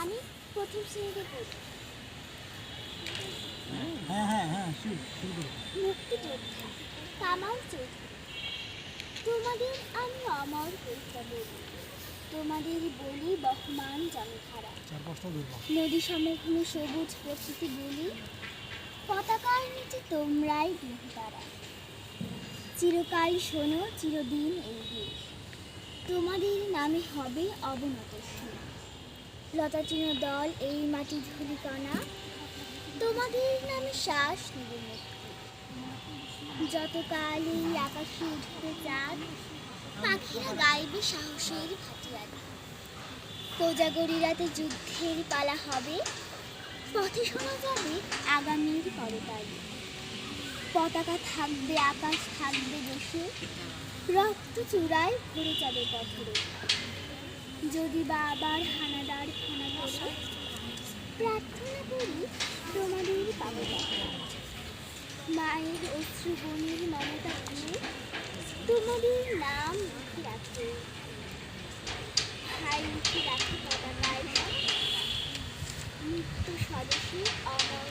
আমি প্রথম শ্রেণীতে পড়ি। মুক্তিযোদ্ধা কামাল চৌধুরী। তোমাদের আমি অমর কবিতা বলি, তোমাদের বলি বহমান জনধারা। নদী সমভূমি সবুজ প্রকৃতি বলি, পতাকার নিচে তোমরাই গ্রহতারা। চিরকাল শোনো চিরদিন এই দেশ, তোমাদের নামে হবে অবনত সুর। লতাচিন দল এই মাটি ধুলিকণা, তোমাদের নামে শ্বাস নিবে মুক্তি। যতকাল এই আকাশে উঠবে চাঁদ, পাখিরা গাইবে সাহসের ভাটিয়ালি। কোজাগরি রাতে যুদ্ধের পালা হবে, পথে শোনা যাবে আগামীর করতালি। পতাকা থাকবে আকাশ থাকবে দেশে, রক্ত চূড়ায় ভরে যাবে পথরে। যদি বা আবার হানাদার খানা করে, প্রার্থনা করি তোমাদের পাবে দেখা। মায়ের অশ্রু বনের মমতা দিয়ে তোমাদের নাম লিখে রাখে, ভাই লিখে রাখে পতাকায় মৃত্যু স্বদেশী অমর।